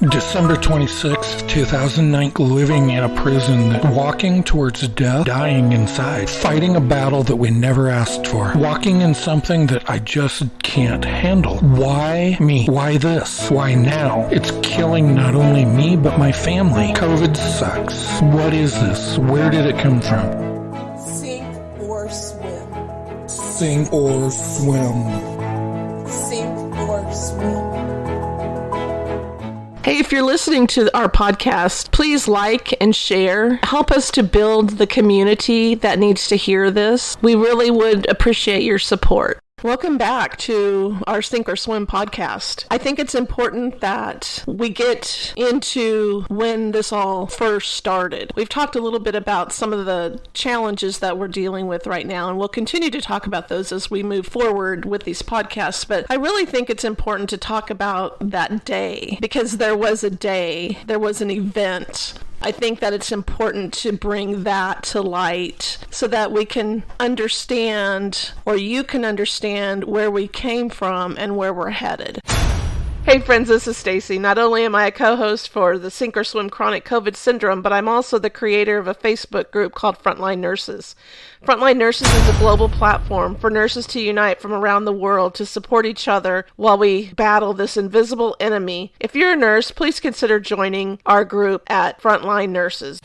December 26, 2009, living in a prison, walking towards death, dying inside, fighting a battle that we never asked for, walking in something that I just can't handle. Why me? Why this? Why now? It's killing not only me, but my family. COVID sucks. What is this? Where did it come from? Sink or swim. Sink or swim. Sink or swim. Hey, if you're listening to our podcast, please like and share. Help us to build the community that needs to hear this. We really would appreciate your support. Welcome back to our Sink or Swim podcast. I think it's important that we get into when this all first started. We've talked a little bit about some of the challenges that we're dealing with right now, and we'll continue to talk about those as we move forward with these podcasts. But I really think it's important to talk about that day, because there was a day, there was an event. I think that it's important to bring that to light so that we can understand, or you can understand, where we came from and where we're headed. Hey friends, this is Staci. Not only am I a co-host for the Sink or Swim Chronic COVID Syndrome, but I'm also the creator of a Facebook group called Frontline Nurses. Frontline Nurses is a global platform for nurses to unite from around the world to support each other while we battle this invisible enemy. If you're a nurse, please consider joining our group at Frontline Nurses.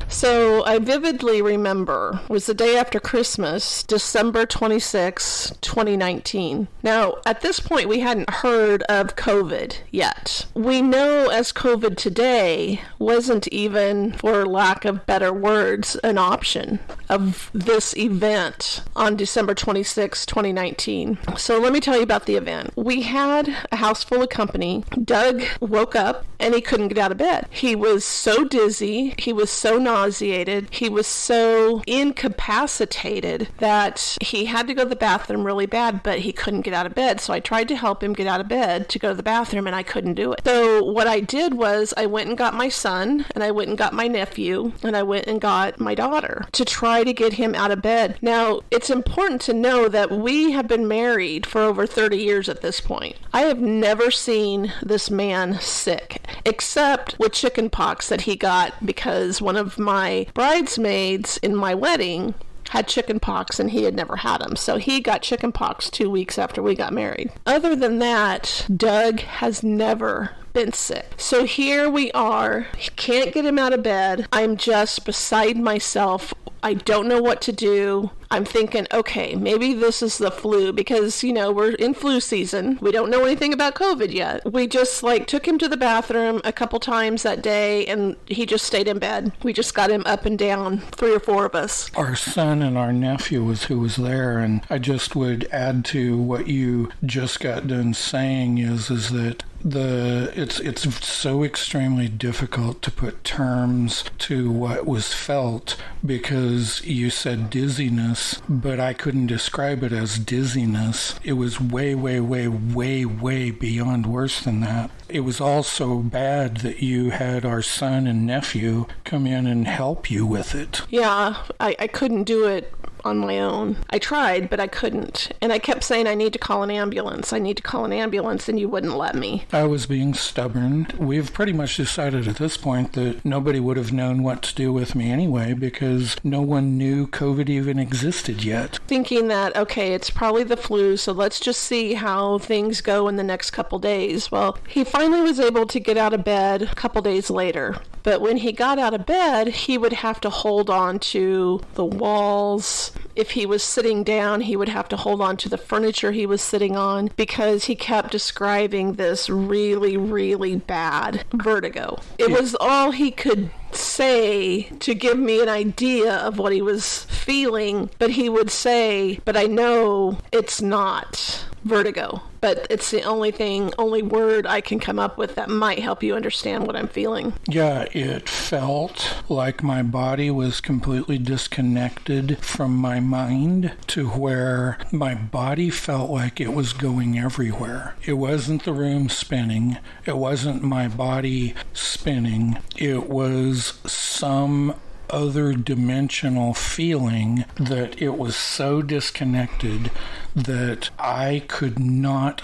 So I vividly remember, it was the day after Christmas, December 26, 2019. Now, at this point, we hadn't heard of COVID yet. We know as COVID today wasn't even, for lack of better words, an option of this event on December 26, 2019. So let me tell you about the event. We had a house full of company. Doug woke up and he couldn't get out of bed. He was so dizzy. He was so nauseated. He was so incapacitated that he had to go to the bathroom really bad, but he couldn't get out of bed. So I tried to help him get out of bed to go to the bathroom, and I couldn't do it. So what I did was I went and got my son, and I went and got my nephew, and I went and got my daughter to try to get him out of bed. Now, it's important to know that we have been married for over 30 years at this point. I have never seen this man sick, except with chicken pox that he got because one of my bridesmaids in my wedding had chicken pox and he had never had them. So he got chicken pox 2 weeks after we got married. Other than that, Doug has never been sick. So here we are. He can't get him out of bed. I'm just beside myself. I don't know what to do. I'm thinking, okay, maybe this is the flu because, we're in flu season. We don't know anything about COVID yet. We just took him to the bathroom a couple times that day and he just stayed in bed. We just got him up and down, 3 or 4 of us. Our son and our nephew was who was there, and I just would add to what you just got done saying is that it's so extremely difficult to put terms to what was felt because you said dizziness, but I couldn't describe it as dizziness. It was way, way, way, way, way beyond worse than that. It was all so bad that you had our son and nephew come in and help you with it. Yeah, I couldn't do it on my own. I tried, but I couldn't. And I kept saying, I need to call an ambulance. I need to call an ambulance, and you wouldn't let me. I was being stubborn. We've pretty much decided at this point that nobody would have known what to do with me anyway because no one knew COVID even existed yet. Thinking that, okay, it's probably the flu, so let's just see how things go in the next couple days. Well, he finally was able to get out of bed a couple days later. But when he got out of bed, he would have to hold on to the walls. If he was sitting down, he would have to hold on to the furniture he was sitting on because he kept describing this really, really bad vertigo. It was all he could say to give me an idea of what he was feeling, but he would say, but I know it's not vertigo. But it's the only word I can come up with that might help you understand what I'm feeling. Yeah, it felt like my body was completely disconnected from my mind to where my body felt like it was going everywhere. It wasn't the room spinning. It wasn't my body spinning. It was some other dimensional feeling that it was so disconnected that I did not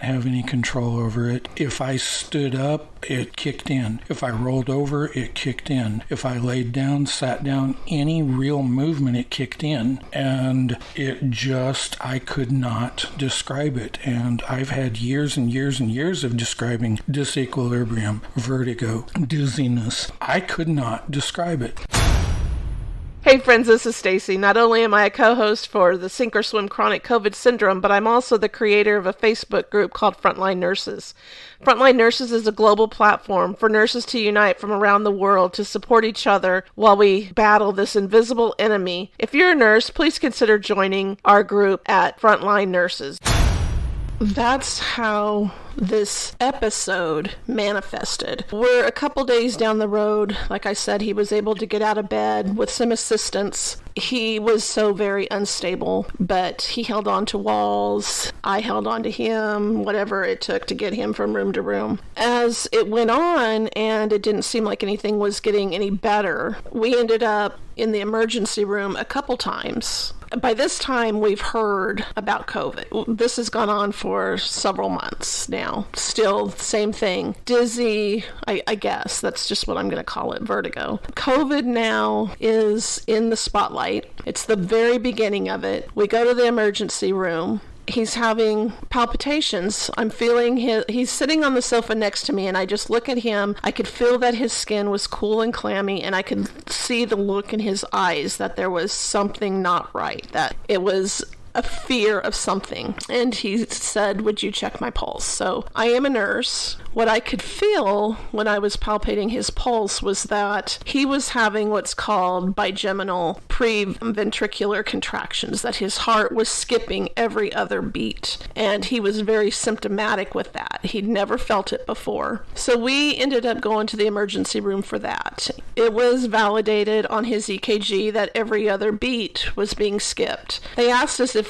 have any control over it. If I stood up, it kicked in. If I rolled over, it kicked in. If I laid down, sat down, any real movement, it kicked in. And I could not describe it. And I've had years and years and years of describing disequilibrium, vertigo, dizziness. I could not describe it. Hey friends, this is Staci. Not only am I a co-host for the Sink or Swim Chronic COVID Syndrome, but I'm also the creator of a Facebook group called Frontline Nurses. Frontline Nurses is a global platform for nurses to unite from around the world to support each other while we battle this invisible enemy. If you're a nurse, please consider joining our group at Frontline Nurses. That's how this episode manifested. We're a couple days down the road. Like I said, he was able to get out of bed with some assistance. He was so very unstable, but he held on to walls. I held on to him, whatever it took to get him from room to room. As it went on and it didn't seem like anything was getting any better, we ended up in the emergency room a couple times. By this time, we've heard about COVID. This has gone on for several months now. Still, same thing. Dizzy, I guess. That's just what I'm going to call it, vertigo. COVID now is in the spotlight. It's the very beginning of it. We go to the emergency room. He's having palpitations. I'm feeling he's sitting on the sofa next to me, and I just look at him. I could feel that his skin was cool and clammy, and I could see the look in his eyes that there was something not right, that it was a fear of something. And he said, "Would you check my pulse?" So I am a nurse. What I could feel when I was palpating his pulse was that he was having what's called bigeminal preventricular contractions, that his heart was skipping every other beat. And he was very symptomatic with that. He'd never felt it before. So we ended up going to the emergency room for that. It was validated on his EKG that every other beat was being skipped. They asked us if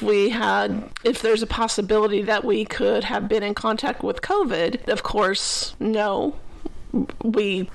there's a possibility that we could have been in contact with COVID. Of course, no. We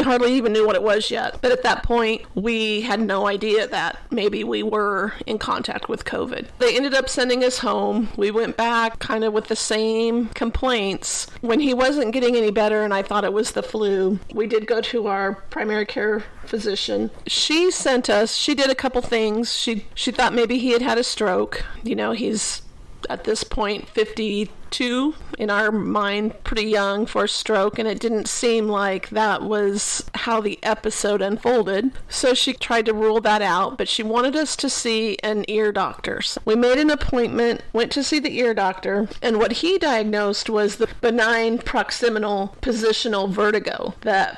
hardly even knew what it was yet. But at that point, we had no idea that maybe we were in contact with COVID. They ended up sending us home. We went back kind of with the same complaints. When he wasn't getting any better and I thought it was the flu, we did go to our primary care physician. She did a couple things. She thought maybe he had had a stroke. He's at this point 52, in our mind pretty young for a stroke, and it didn't seem like that was how the episode unfolded. So she tried to rule that out, but she wanted us to see an ear doctor. So we made an appointment, went to see the ear doctor, and what he diagnosed was the benign proximal positional vertigo, that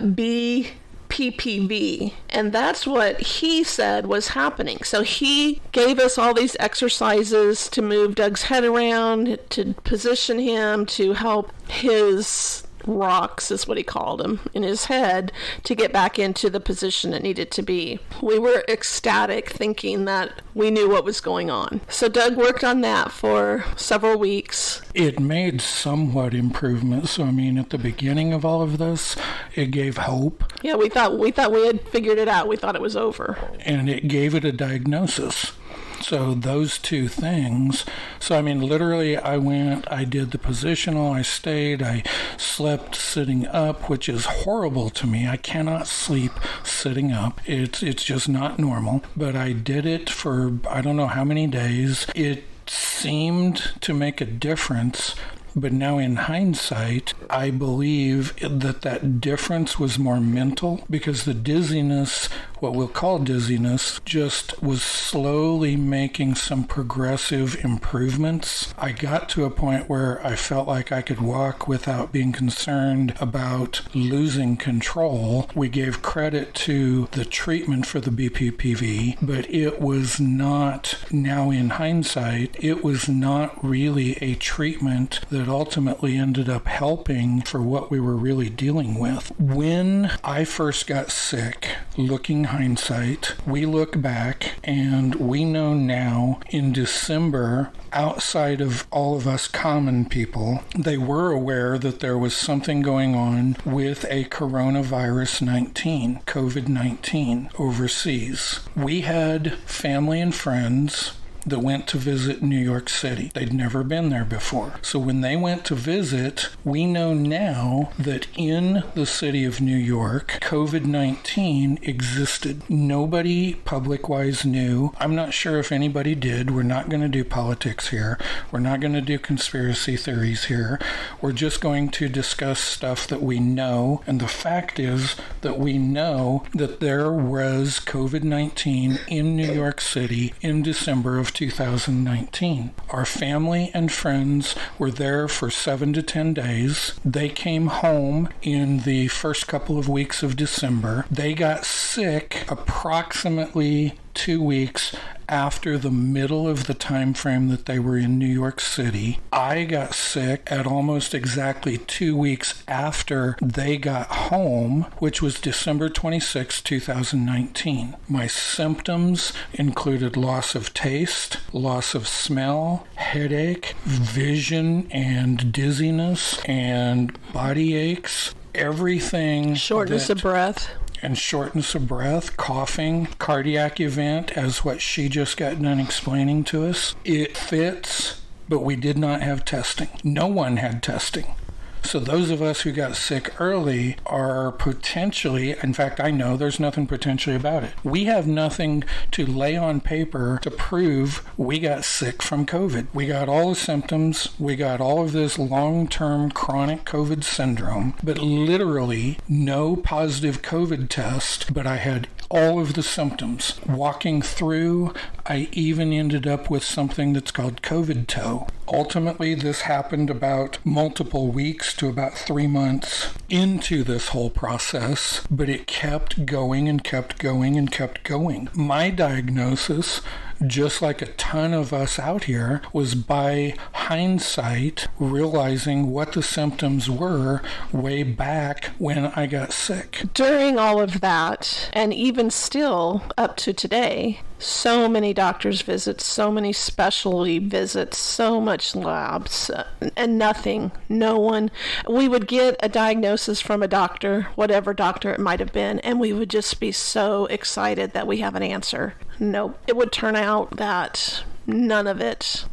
PPV, and that's what he said was happening. So he gave us all these exercises to move Doug's head around, to position him, to help his rocks, is what he called them, in his head to get back into the position it needed to be. We were ecstatic, thinking that we knew what was going on. So Doug worked on that for several weeks. It made somewhat improvement. So, at the beginning of all of this, it gave hope. Yeah, we thought we had figured it out. We thought it was over. And it gave it a diagnosis. So those two things. So, literally I went, I did the positional, I stayed, I slept sitting up, which is horrible to me. I cannot sleep sitting up. It's just not normal. But I did it for I don't know how many days. It seemed to make a difference. But now in hindsight, I believe that difference was more mental, because the dizziness, what we'll call dizziness, just was slowly making some progressive improvements. I got to a point where I felt like I could walk without being concerned about losing control. We gave credit to the treatment for the BPPV, but it was not, now in hindsight, it was not really a treatment that ultimately ended up helping for what we were really dealing with. When I first got sick, looking hindsight, we look back and we know now in December, outside of all of us common people, they were aware that there was something going on with a coronavirus 19, COVID-19, overseas. We had family and friends that went to visit New York City. They'd never been there before. So when they went to visit, we know now that in the city of New York, COVID-19 existed. Nobody public-wise knew. I'm not sure if anybody did. We're not going to do politics here. We're not going to do conspiracy theories here. We're just going to discuss stuff that we know. And the fact is that we know that there was COVID-19 in New York City in December of 2019. Our family and friends were there for 7 to 10 days. They came home in the first couple of weeks of December. They got sick approximately 2 weeks after the middle of the time frame that they were in New York City. I got sick at almost exactly 2 weeks after they got home, which was December 26, 2019. My symptoms included loss of taste, loss of smell, headache, vision and dizziness, and body aches. Everything. Shortness of breath. And shortness of breath, coughing, cardiac event, as what she just got done explaining to us. It fits, but we did not have testing. No one had testing. So those of us who got sick early are potentially, in fact, I know there's nothing potentially about it. We have nothing to lay on paper to prove we got sick from COVID. We got all the symptoms. We got all of this long-term chronic COVID syndrome, but literally no positive COVID test, but I had all of the symptoms. Walking through, I even ended up with something that's called COVID toe. Ultimately, this happened about multiple weeks to about 3 months into this whole process, but it kept going and kept going and kept going. My diagnosis, just like a ton of us out here, was by hindsight realizing what the symptoms were way back when I got sick. During all of that, and even still up to today, so many doctor's visits, so many specialty visits, so much labs, and nothing. No one. We would get a diagnosis from a doctor, whatever doctor it might have been, and we would just be so excited that we have an answer. Nope. It would turn out that none of it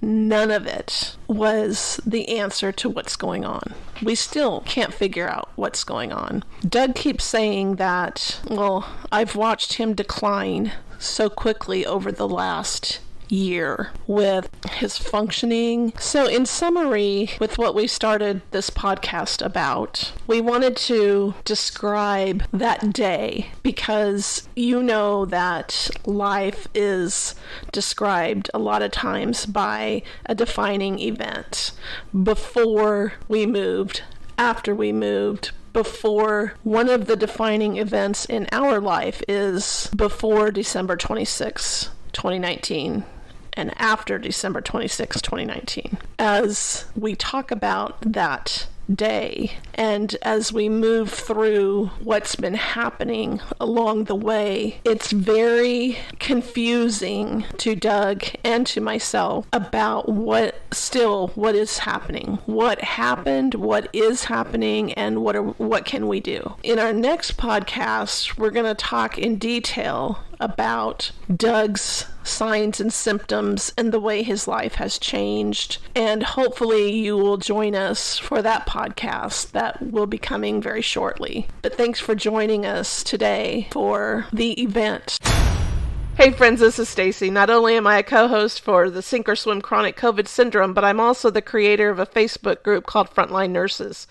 was the answer to what's going on. We still can't figure out what's going on. Doug keeps saying that, well, I've watched him decline so quickly over the last year with his functioning. So in summary, with what we started this podcast about, we wanted to describe that day because you know that life is described a lot of times by a defining event. Before we moved, after we moved, before. One of the defining events in our life is before December 26, 2019. And after December 26, 2019. As we talk about that day, and as we move through what's been happening along the way, it's very confusing to Doug and to myself about what is happening, what happened, what is happening, and what can we do. In our next podcast, we're going to talk in detail about Doug's signs and symptoms and the way his life has changed. And hopefully you will join us for that podcast that will be coming very shortly. But thanks for joining us today for the event. Hey friends, this is Staci. Not only am I a co-host for the Sink or Swim Chronic COVID Syndrome, but I'm also the creator of a Facebook group called Frontline Nurses.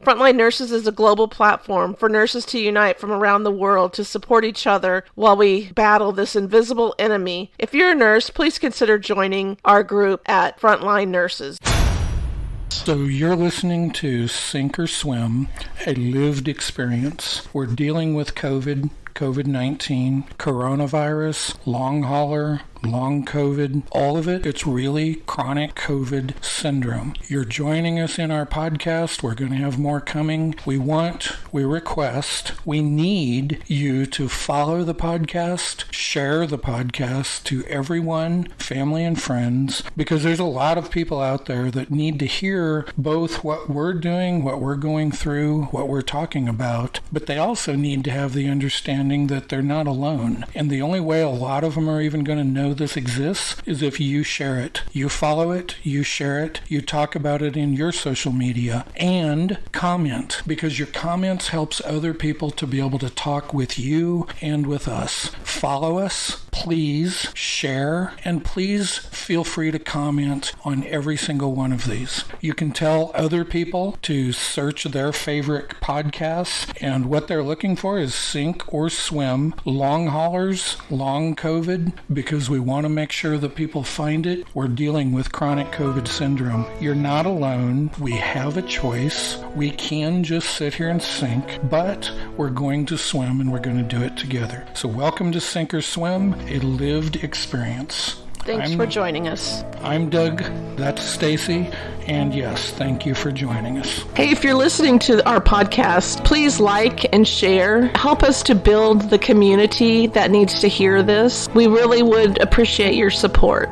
Frontline Nurses is a global platform for nurses to unite from around the world to support each other while we battle this invisible enemy. If you're a nurse, please consider joining our group at Frontline Nurses. So you're listening to Sink or Swim, a lived experience. We're dealing with COVID-19, coronavirus, long hauler, long COVID, all of it. It's really chronic COVID syndrome. You're joining us in our podcast. We're going to have more coming. We request, we need you to follow the podcast, share the podcast to everyone, family and friends, because there's a lot of people out there that need to hear both what we're doing, what we're going through, what we're talking about, but they also need to have the understanding that they're not alone. And the only way a lot of them are even going to know know this exists is if you share it. You follow it, you share it, you talk about it in your social media, and comment, because your comments helps other people to be able to talk with you and with us. Follow us, please share, and please feel free to comment on every single one of these. You can tell other people to search their favorite podcasts, and what they're looking for is Sink or Swim, long haulers, long COVID, because we want to make sure that people find it. We're dealing with chronic COVID syndrome. You're not alone. We have a choice. We can just sit here and sink, but we're going to swim, and we're going to do it together. So welcome to Sink or Swim, a lived experience. Thanks for joining us. I'm Doug, that's Staci, and yes, thank you for joining us. Hey, if you're listening to our podcast, please like and share. Help us to build the community that needs to hear this. We really would appreciate your support.